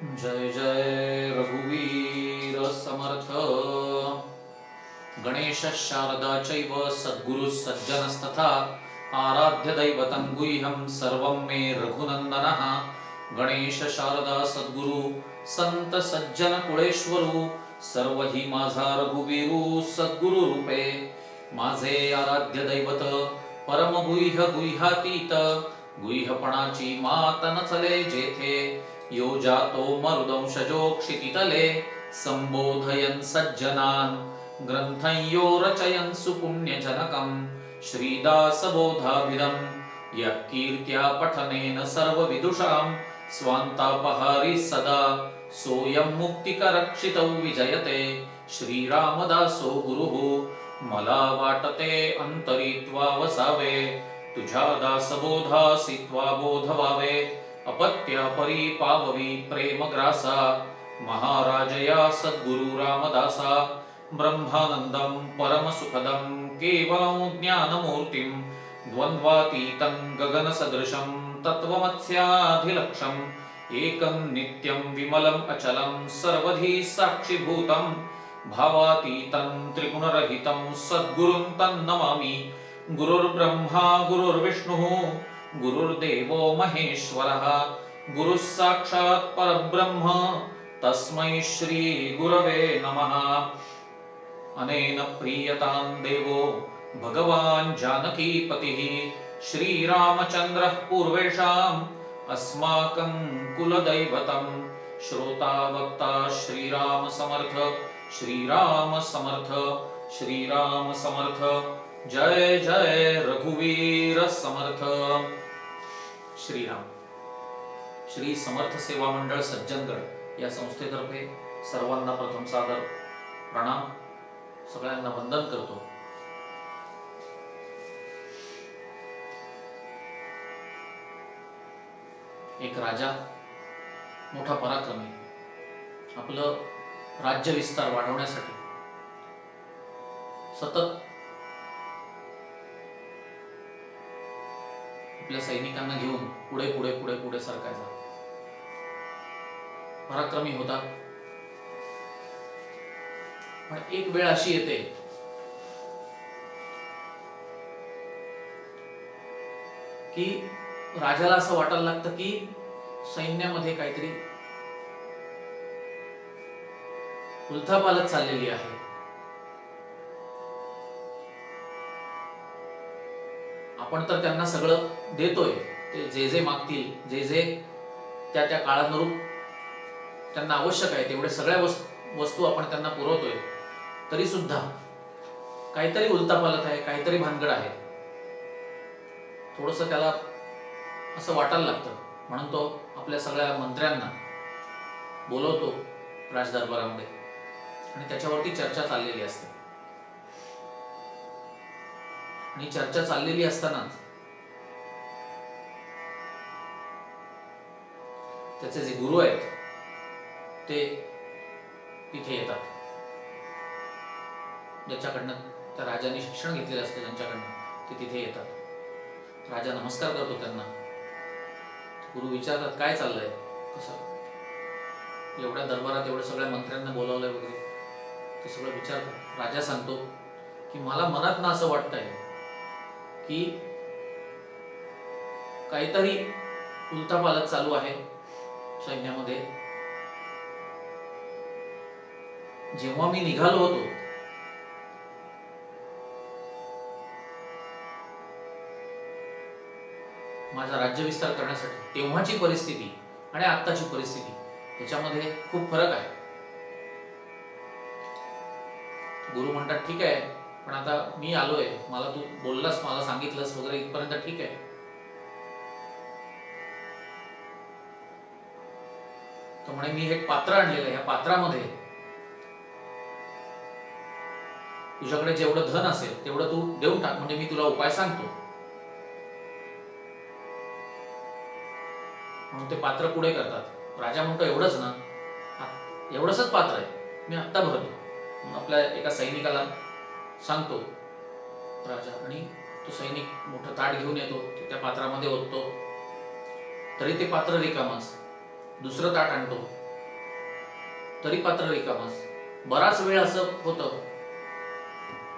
जय जय रघुवीर समर्थ। गणेश शारदा चैव सद्गुरु सज्जनस्तथा आराध्य दैवतं गुह्यं सर्वं मे रघुनंदनः। गणेश शारदा सद्गुरु संत सज्जन कुळेश्वरू सर्व ही माझा रघुवीरू सद्गुरु रूपे। माझे आराध्य दैवत परम गुह्य गुह्यातीत गुह्यपणाची मात न चले जेथे यो जातो मरुदंशजो क्षितितले संबोधयन् सज्जनान् ग्रंथं यो रचयन् सुपुण्यजनकं श्रीदासबोधाभिधं यः कीर्त्या पठनेन सर्वविदुषां स्वान्तापहारी सदा सोऽयं मुक्तिकरक्षितौ विजयते श्रीरामदासो गुरुः। मला वाटते अंतरित्वा वसावे तुझ्या दासबोधासी त्वा बोध व्हावे अपत्या परी पाववी प्रेमग्रासा महाराजया सद्गुरु रामदासा ब्रह्मानंदं परमसुखदं केवलं ज्ञानमूर्तिं द्वन्द्वातीतं गगनसदृशं तत्त्वमस्याधिलक्ष्यम् एकं नित्यं विमलम् अचलं सर्वधी साक्षिभूतं भावातीतं त्रिगुणरहितं सद्गुरुं तन्नमामि। गुरुर्ब्रह्मा गुरुर्विष्णुः गुरुर्देवो महेश्वरः गुरुः साक्षात् परब्रह्म तस्मै श्री गुरवे नमः। अनेन प्रीयतां देवो भगवान् जानकीपतिः श्रीरामचन्द्रः पूर्वेषाम् अस्माकं कुलदैवतं श्रोता वक्ता श्रीराम समर्थ श्रीराम समर्थ श्रीराम समर्थ। जय जय रघुवीर समर्थ। श्रीराम। श्री समर्थ सेवा मंडळ सज्जनगड या संस्थेतर्फे सर्वांना प्रथम सादर प्रणाम, सगळ्यांना वंदन करतो। एक राजा मोठा पराक्रमी आपलं राज्य विस्तार वाढवण्यासाठी सतत आपल्या सैनिकांना घेऊन पुढे पुढे पुढे पुढे सरकायचा पराक्रमी होता। पण एक वेळ अशी येते की राजाला असं वाटायला लागतं की सैन्यामध्ये काहीतरी उलथापालथ चाललेली आहे। आपण तर त्यांना सगळं देतोय, ते जे जे मागतील जे जे त्या त्या काळानुरूप त्यांना आवश्यक आहे तेवढे सगळ्या वस्तू आपण त्यांना पुरवतोय, तरी सुद्धा काहीतरी उलथापालथ आहे, काहीतरी भानगड आहे। थोडंसं त्याला असं वाटायला लागतं, म्हणून तो आपल्या सगळ्या मंत्र्यांना बोलवतो राजदरबारामध्ये आणि त्याच्यावरती चर्चा चाललेली असते। आणि चर्चा चाललेली असतानाच त्याचे जे गुरु आहेत ते तिथे येतात, ज्याच्याकडनं त्या राजाने शिक्षण घेतलेलं असतं ज्यांच्याकडनं ते तिथे येतात। राजा नमस्कार करतो त्यांना। गुरु विचारतात काय चाललंय, कसं एवढ्या दरबारात एवढ्या सगळ्या मंत्र्यांना बोलावलंय वगैरे, ते सगळं विचारतात। राजा सांगतो की मला मनात ना असं वाटतंय की काहीतरी उलथापालथ चालू आहे सैन्यामध्ये। जेव्हा मी निघालो होतो माझा राज्य विस्तार करण्यासाठी, तेव्हाची परिस्थिती आणि आत्ताची परिस्थिती याच्यामध्ये खूप फरक आहे। गुरु म्हणतात ठीक आहे, पण आता मी आलोय, मला तू बोललास, मला सांगितलंस वगैरे इथपर्यंत ठीक आहे, तर म्हणे मी एक पात्र आणलेलं आहे, या पात्रामध्ये तुझ्याकडे जेवढं धन असेल तेवढं तू देऊन टाक, म्हणजे मी तुला उपाय सांगतो। म्हणून ते पात्र पुढे करतात। राजा म्हणतो एवढंच ना, एवढंच पात्र आहे, मी आत्ता भरतो। आपल्या एका सैनिकाला सांगतो राजा, आणि तो सैनिक मोठं ताट घेऊन येतो, त्या पात्रामध्ये ओततो, तरी ते पात्र रिकामच। दुसरं ताट आणतो, तरी पात्र रिकामच. बराच वेळ असं होतं,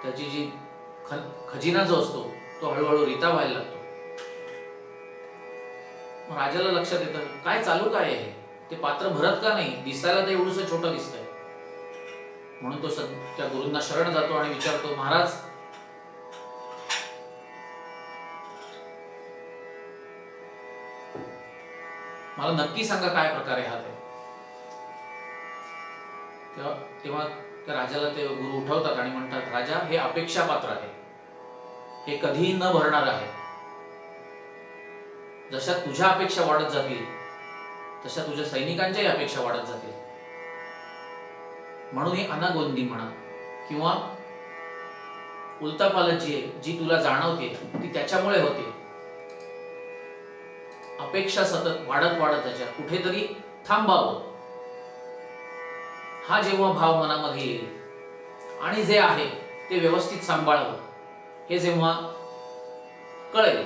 त्याची जी खजिना जो असतो तो हळूहळू रिता व्हायला लागतो. मग राजाला लक्षात येतं, काय चालू काय आहे, ते पात्र भरत का नाही, दिसायला तर एवढंसं छोटं दिसतंय. म्हणून तो त्या गुरूंना शरण जातो आणि विचारतो, महाराज, मला नक्की सांगा काय प्रकार आहे हा ते. तेव्हा त्या राजाला ते गुरु उठवतात आणि म्हणतात, राजा, हे अपेक्षा पात्र आहे, हे कधीही न भरणार आहे. जशा तुझ्या अपेक्षा वाढत जातील तशा तुझ्या सैनिकांच्याही अपेक्षा वाढत जातील. म्हणून ही अनागोंदी म्हणा किंवा उलतापालट जी तुला जाणवते ती त्याच्यामुळे होते. अपेक्षा सतत वाढत वाढत त्याच्या कुठेतरी थांबावं. हा जेव्हा भाव मनामध्ये येईल आणि जे आहे ते व्यवस्थित सांभाळावं हे जेव्हा कळेल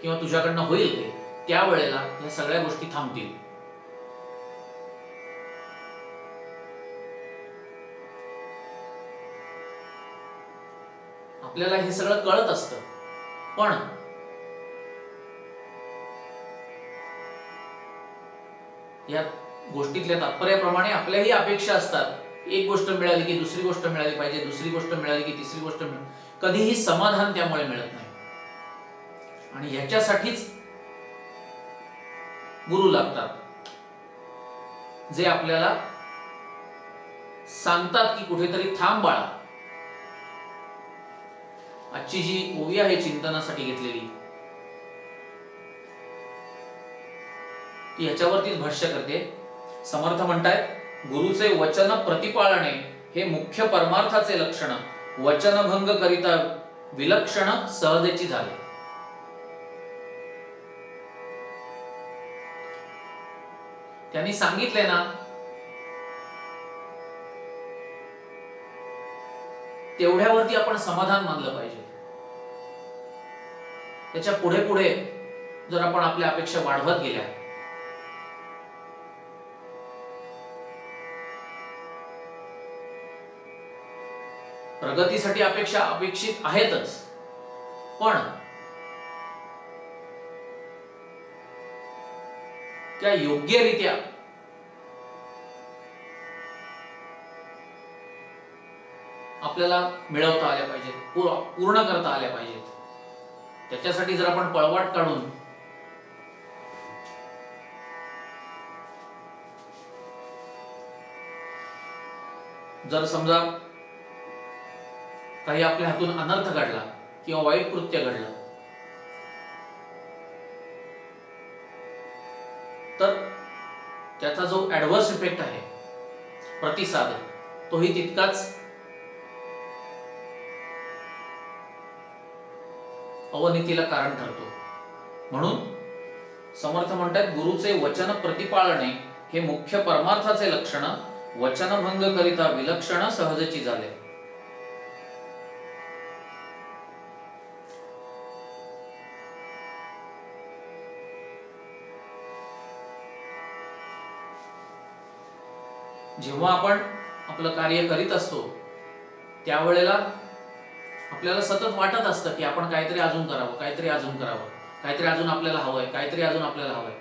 किंवा तुझ्याकडनं होईल ते, त्यावेळेला या सगळ्या गोष्टी थांबतील. आपल्याला हे सगळं कळत असतं, पण या गोष्टीतल्या तात्पर्याप्रमाणे आपल्याही अपेक्षा असतात. एक गोष्ट मिळाली की दुसरी गोष्ट मिळाली पाहिजे, दुसरी गोष्ट मिळाली की तिसरी गोष्ट कधीही समाधान त्यामुळे मिळत नाही. आणि ह्याच्यासाठीच गुरु लागतात, जे आपल्याला सांगतात की कुठेतरी थांब बाळा. आजची जी ओवी आहे चिंतनासाठी घेतलेली, ती ह्याच्यावरतीच भाष्य करते. समर्थ म्हणतायत, गुरुचे वचन प्रतिपाळणे हे मुख्य परमार्थाचे लक्षण, वचनभंग करिता विलक्षण सहजेची झाले. त्यांनी सांगितले ना, तेवढ्यावरती आपण समाधान मानलं पाहिजे. त्याच्या पुढे पुढे जर आपण आपल्या अपेक्षा वाढवत गेल्या, प्रगतीसाठी अपेक्षा अपेक्षित आहेतच, पण त्या योग्यरित्या आपल्याला मिळवता आल्या पाहिजेत, पूर्ण करता आल्या पाहिजेत. त्याच्यासाठी जर आपण पळवाट काढून जर समजा काही आपल्या हातून अनर्थ घडला किंवा वाईट कृत्य घडलं, तर त्याचा जो ऍडव्हर्स इफेक्ट आहे, प्रतिसाद, तोही तितकाच अवनीतीला कारण ठरतो. म्हणून समर्थ म्हणतात, गुरुचे वचन प्रतिपाळणे हे मुख्य परमार्थाचे लक्षण, वचनभंग करिता विलक्षण सहजची झाले. जेव्हा आपण आपलं कार्य करीत असतो त्यावेळेला आपल्याला सतत वाटत असतं की आपण काहीतरी अजून करावं, काहीतरी अजून करावं, काहीतरी अजून आपल्याला हवंय, काहीतरी अजून आपल्याला हवंय.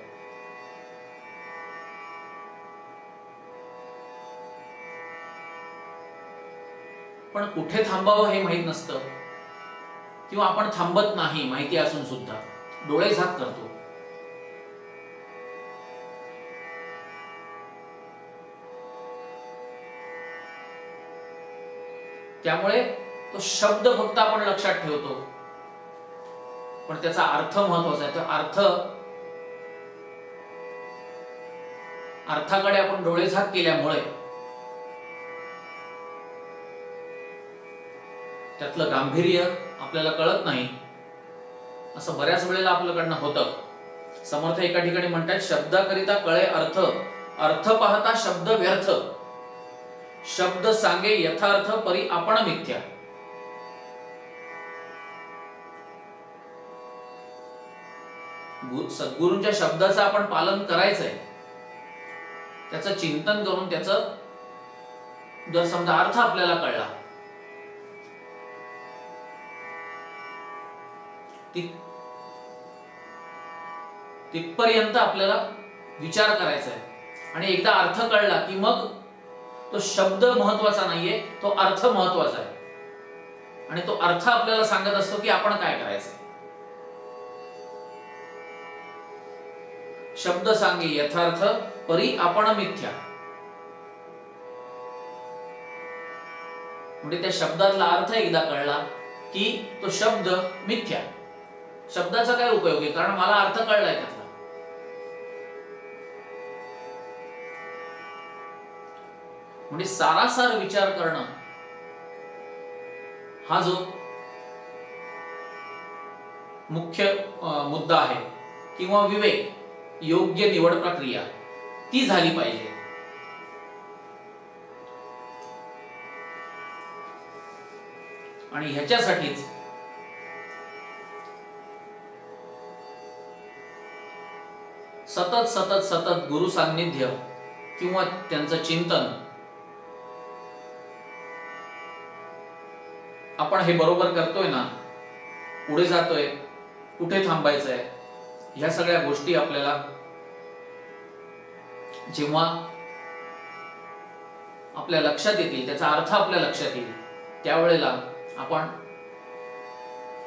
पण कुठे थांबावं हे माहित नसतं, किंवा आपण थांबत नाही माहिती असून सुद्धा डोळे झाक करतो. त्यामुळे तो शब्द फक्त आपण लक्षात ठेवतो, पण त्याचा अर्थ महत्वाचा आहे. तो अर्थाकडे आपण डोळे झाक केल्यामुळे त्यातलं गांभीर्य आपल्याला कळत नाही. असं बऱ्याच वेळेला आपल्याकडनं होतं. समर्थ एका ठिकाणी म्हणतात, शब्दाकरिता कळे अर्थ, अर्थ पाहता शब्द व्यर्थ, शब्द सांगे यथार्थ परी आपण मिथ्या. सद्गुरूंच्या शब्दाचं आपण पालन करायचंय, त्याचं चिंतन करून त्याचं जर समजा अर्थ आपल्याला कळला, तिथपर्यंत आपल्याला विचार करायचा आहे. आणि एकदा अर्थ कळला की मग तो शब्द महत्वाचा नाहीये, तो अर्थ महत्वाचा आहे. आणि तो अर्थ आपल्याला सांगत असतो की आपण काय करायचंय. शब्द सांगे यथार्थ परी आपण मिथ्या. म्हणजे त्या शब्दातला अर्थ एकदा कळला की तो शब्द मिथ्या. शब्दाचा काय उपयोग आहे, कारण मला अर्थ कळलाय त्यातला. म्हणजे सारासार विचार करणं हा जो मुख्य मुद्दा आहे, किंवा विवेक, योग्य निवड प्रक्रिया ती झाली पाहिजे. आणि ह्याच्यासाठीच सतत सतत सतत गुरु सान्निध्य किंवा त्यांचं चिंतन, आपण हे बरोबर करतोय ना, पुढे जातोय, कुठे थांबायचंय, ह्या सगळ्या गोष्टी आपल्याला जेव्हा आपल्या लक्षात येतील, त्याचा अर्थ आपल्या लक्षात येईल, त्यावेळेला आपण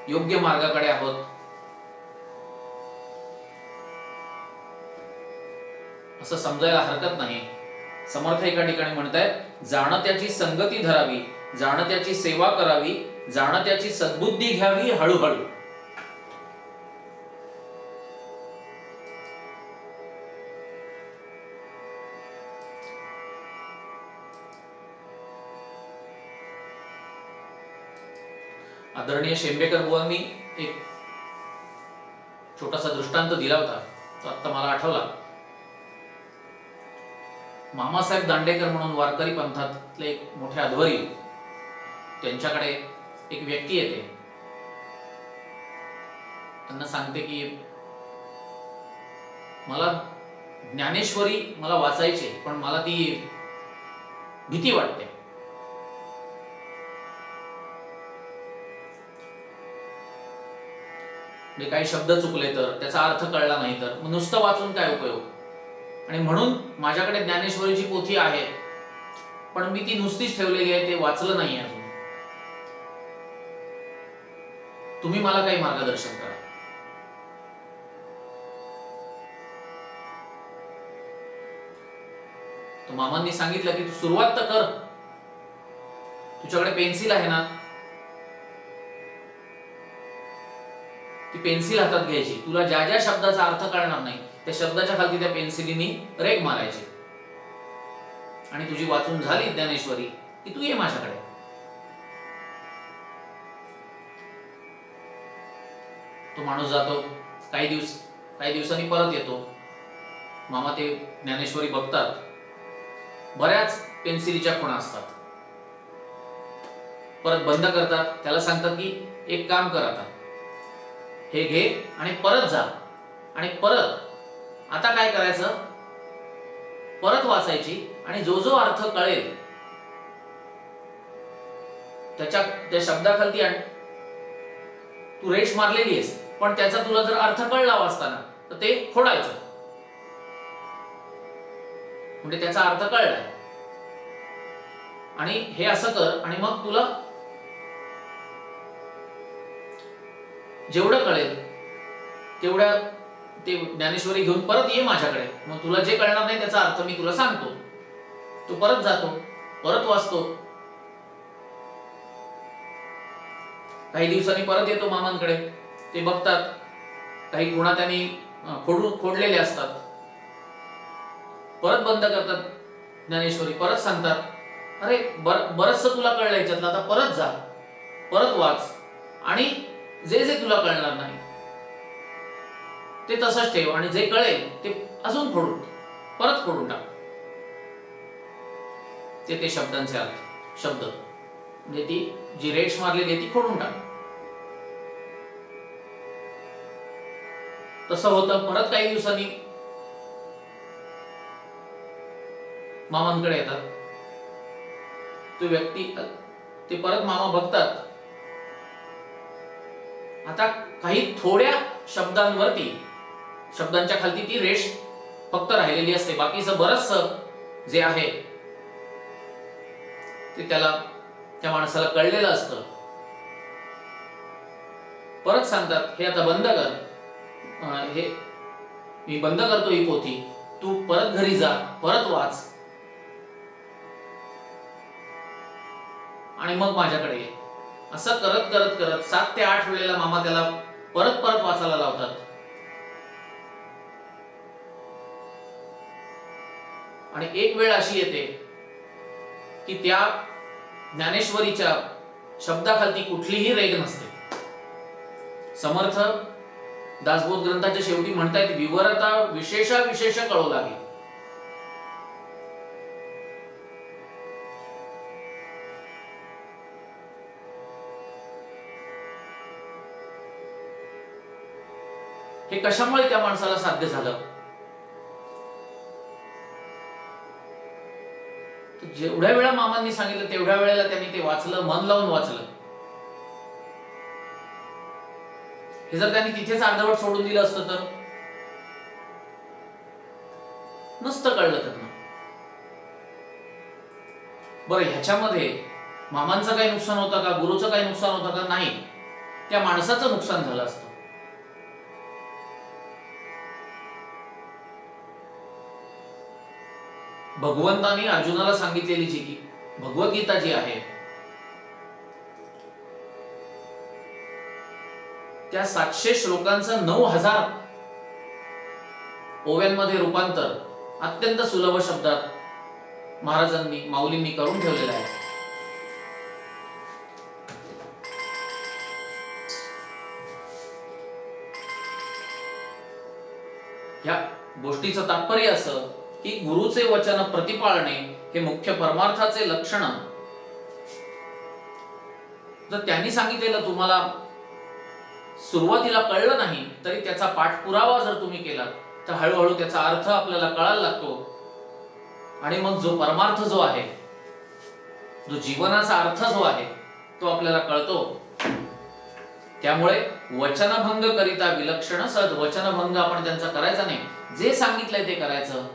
योग्य मार्गाकडे आहोत असं समजायला हरकत नाही. समर्थ एका ठिकाणी म्हणतायत, जाणत्याची संगती धरावी, जाणत्याची सेवा करावी, जाणत्याची सद्बुद्धी घ्यावी हळूहळू. आदरणीय शेंबेकर बुवांनी एक छोटासा दृष्टांत दिला होता, तो आता मला आठवला. मामासाहेब दांडेकर म्हणून वारकरी पंथातले एक मोठे अध्वरी, त्यांच्याकडे एक व्यक्ती येते. त्यांना सांगते की मला ज्ञानेश्वरी मला वाचायची, पण मला ती भीती वाटते. म्हणजे काही शब्द चुकले तर, त्याचा अर्थ कळला नाही तर मग नुसतं वाचून काय उपयोग. आणि म्हणून माझ्याकडे ज्ञानेश्वरीची पोथी आहे, पण मी ती नुसतीच ठेवलेली आहे, ते वाचलं नाही अजून. तुम्ही मला काही मार्गदर्शन करा. तो मामांनी सांगितलं की तू सुरुवात तर कर. तुझ्याकडे पेन्सिल आहे ना, ती पेन्सिल हातात घ्यायची. तुला ज्या ज्या शब्दाचा अर्थ कळणार नाही, त्या शब्दाच्या खाली त्या पेन्सिलीने रेघ मारायची. आणि तुझी वाचून झाली ज्ञानेश्वरी की तू ये माझ्याकडे. तो माणूस जातो, काही दिवसांनी परत येतो. मामा ते ज्ञानेश्वरी बघतात, बऱ्याच पेन्सिलीच्या खुणा असतात. परत बंद करतात. त्याला सांगतात की एक काम कर, आता हे घे आणि परत जा. आणि परत आता काय करायचं, परत वाचायची आणि जो जो अर्थ कळेल त्या शब्दाखाली तू रेष मारलेली आहेस, पण त्याचा तुला जर अर्थ कळला वाचताना तर ते खोडायचं. म्हणजे त्याचा अर्थ कळलाय आणि हे असं कर. आणि मग तुला जेवढं कळेल तेवढ्या ते ज्ञानेश्वरी घेऊन परत ये माझ्याकडे. मग तुला जे कळणार नाही त्याचा अर्थ मी तुला सांगतो. तू परत जातो, परत वाचतो. काही दिवसांनी परत येतो मामांकडे. ते बघतात काही गुणा त्यांनी खोडलेले असतात. परत बंद करतात ज्ञानेश्वरी. परत सांगतात, अरे बरचसं तुला कळलं याच्यातलं, आता परत जा, परत वाच. आणि जे जे तुला कळणार नाही ते तसंच ठेव, आणि जे कळेल ते अजून परत खोडून टाक. ते शब्दांचे अर्थ, शब्द म्हणजे ती जी रेष मारलेली आहे ती खोडून टाक. तसं होतं. परत काही दिवसांनी मामांकडे येतात. तो व्यक्ती ते परत मामा बघतात. आता काही थोड्या शब्दांवरती, शब्दांच्या खाली ती रेष फक्त राहिलेली असते. बाकीचं बरंचसं जे आहे ते त्या माणसाला कळलेलं असतं. परत सांगतात, हे आता बंद कर, हे मी बंद करतो ही पोथी, तू परत घरी जा, परत वाच आणि मग माझ्याकडे ये. असं करत करत करत 7 ते 8 वेळेला मामा त्याला परत परत वाचायला लावतात. आणि एक वेळ अशी येते की त्या ज्ञानेश्वरीच्या शब्दाखाली कुठलीही रेघ नसते. समर्थ दासबोध ग्रंथाच्या शेवटी म्हणतायत, विवरता विशेषा विशेष कळू लागले. हे कशामुळे त्या माणसाला साध्य झालं? जेवढ्या वेळा मामांनी सांगितलं तेवढ्या वेळेला त्यांनी ते वाचलं, मन लावून वाचलं. हे जर त्यांनी तिथेच अर्धवट सोडून दिलं असतं तर नसतं कळलं त्यांना. बरं, ह्याच्यामध्ये मामांचं काही नुकसान होतं का, गुरुचं काही नुकसान होतं का? नाही, त्या माणसाचं नुकसान झालं असतं. भगवंतांनी अर्जुनाला सांगितलेली जी की भगवद्गीता जी आहे, त्या 700 श्लोकांचं 9000 ओव्यांमध्ये रूपांतर अत्यंत सुलभ शब्दात महाराजांनी, माऊलींनी करून ठेवलेलं आहे. या गोष्टीचं तात्पर्य असं की गुरुचे वचन प्रतिपाळणे हे मुख्य परमार्थाचे लक्षण. जर त्यांनी सांगितलेलं तुम्हाला सुरुवातीला कळलं नाही तरी त्याचा पाठपुरावा जर तुम्ही केला तर हळूहळू त्याचा अर्थ आपल्याला कळायला लागतो. आणि मग जो परमार्थ जो आहे, जो जीवनाचा अर्थ जो आहे तो आपल्याला कळतो. त्यामुळे वचनभंग करिता विलक्षण सद. वचनभंग आपण त्यांचा करायचा नाही, जे सांगितलंय ते करायचं.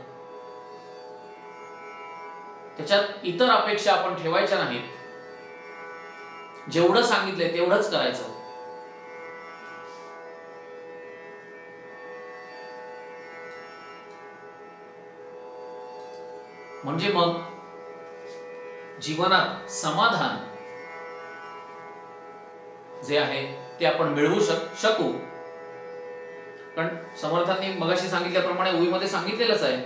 त्याच्यात इतर अपेक्षा आपण ठेवायच्या नाहीत. जेवढं सांगितलंय तेवढंच करायचं. म्हणजे मग जीवनात समाधान जे आहे ते आपण मिळवू शकू. कारण समर्थांनी मगाशी सांगितल्याप्रमाणे ओळीमध्ये सांगितलेलंच आहे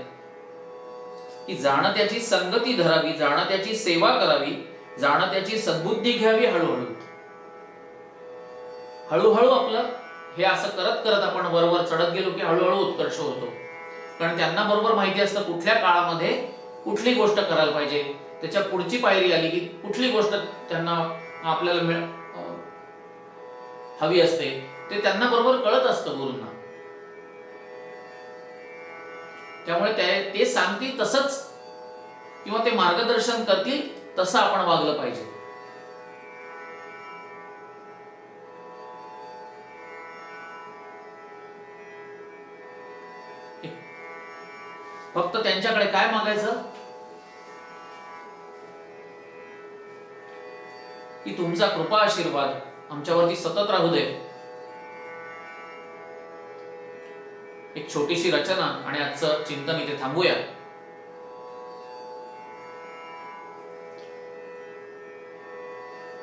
की जाणं त्याची संगती धरावी, जाणं त्याची सेवा करावी, जाणं त्याची सद्बुद्धी घ्यावी. हळूहळू हळूहळू आपलं हे असं करत करत आपण वरवर चढत गेलो की हळूहळू उत्कर्ष होतो. कारण त्यांना बरोबर माहिती असतं कुठल्या काळामध्ये कुठली गोष्ट करायला पाहिजे. त्याच्या पुढची पायरी आली की कुठली गोष्ट त्यांना आपल्याला हवी असते ते त्यांना बरोबर कळत असतं गुरूंना. त्यामुळे ते सांगतील तसंच किंवा ते मार्गदर्शन करतील तसं आपण वागलं पाहिजे. फक्त त्यांच्याकडे काय मागायचं की तुमचा कृपा आशीर्वाद आमच्यावरती सतत राहू दे. एक छोटीशी रचना आणि आजचं चिंतन इथे थांबूया.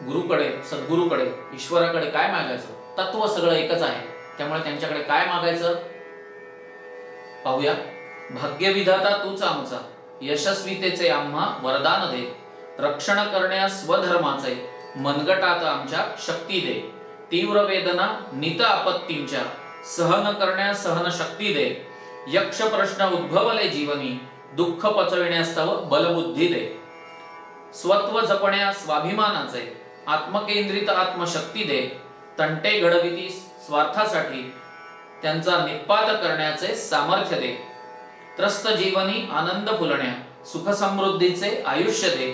गुरुकडे, सद्गुरूकडे, ईश्वराकडे काय मागायचं? तत्व सगळं एकच आहे. त्यामुळे त्यांच्याकडे काय मागायचं पाहूया. भाग्यविधाता तूच आमचा, यशस्वीतेचे आम्हा वरदान दे. रक्षण करण्यास स्वधर्माचे मनगटात आमच्या शक्ती दे. तीव्र वेदना नित आपत्तींच्या सहन करण्यास सहन शक्ती दे. यक्ष प्रश्न उद्भवले जीवनी, दुःख पचविण्यास तव बलबुद्धी दे. स्वत्व जपण्यास स्वाभिमानाचे आत्मकेंद्रित आत्मशक्ती दे. तंटे घडविती स्वार्थासाठी त्यांचा निपात करण्याचे सामर्थ्य दे. त्रस्त जीवनी आनंद फुलण्या सुख समृद्धीचे आयुष्य दे,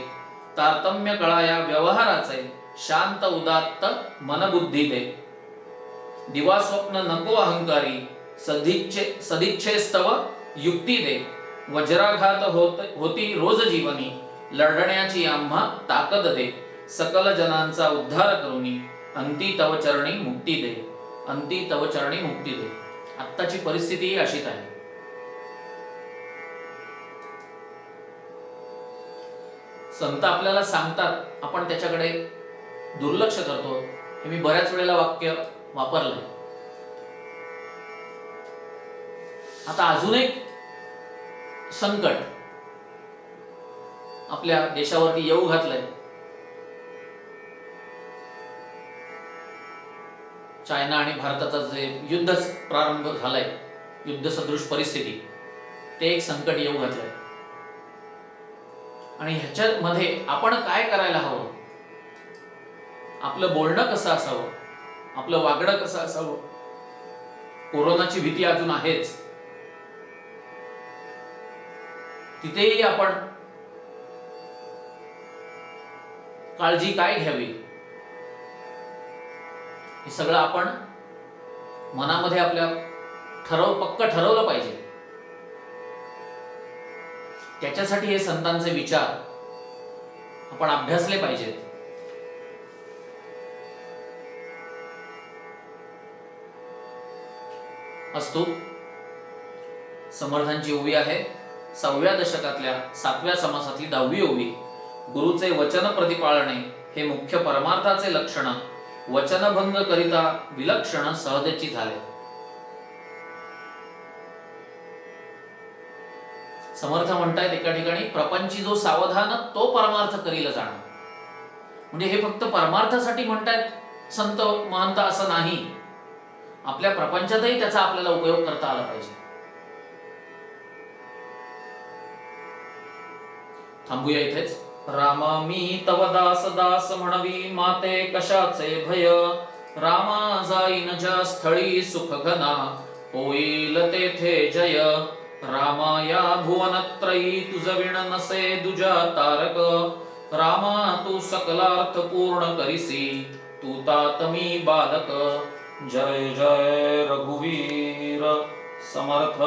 तारतम्य कळाया व्यवहाराचे, शांत उदात्त मनबुद्धी दे. दिवा स्वप्न नको अहंकारी, सदिच्छेस्तव युक्ती दे. वज्राघात होती रोज जीवनी, लढण्याची आम्हा ताकद दे. सकल जनांचा उद्धार करुनी, अंती तव चरणी मुक्ती दे. अंती तव चरणी मुक्ती दे. आत्ताची परिस्थिती अशीच आहे. संत आपल्याला सांगतात, आपण त्याच्याकडे दुर्लक्ष करतो. हे मी बऱ्याच वेळेला वाक्य वापरलंय. आता अजून एक संकट आपल्या देशावरती येऊ घातलंय. चायना आणि भारताचा जे युद्ध प्रारंभ झालाय, युद्ध सदृश परिस्थिती, ते एक संकट येऊ घातलंय. आणि ह्याच्यामध्ये आपण काय करायला हवं, आपलं बोलणं कसं असावं, आपलं वागणं कसं असावं. कोरोनाची भीती अजून आहेच, तिथेही आपण काळजी काय घ्यावी, हे सगळं आपण मनामध्ये आपल्या पक्क ठरवलं पाहिजे. त्याच्यासाठी हे संतांचे विचार आपण अभ्यासले पाहिजेत. असतो समर्थांची ओवी आहे 6व्या दशकातल्या 7व्या समासातली 10वी ओवी. गुरुचे वचन प्रतिपाळणे हे मुख्य परमार्थाचे लक्षण, वचनभंग करिता विलक्षण सहजची झाले. समर्थ म्हणतायत एका ठिकाणी, प्रपंची जो सावधान तो परमार्थ करील जाणं. म्हणजे हे फक्त परमार्थासाठी म्हणतायत संत महंत असं नाही, आपल्या प्रपंचातही त्याचा आपल्याला उपयोग करता आला पाहिजे. थांबूया इथेच. राम मी तव दास दास म्हणवी, माते कशाचे भय. रामा जाईन ज्या स्थळी सुख घना, होईल तेथे जय. रामा या भुवनत्रयी तुझ विण नसे दुजा तारक. रामा तू सकलार्थ पूर्ण करिसी, तू तात मी बालक. जय जय रघुवीर समर्थ.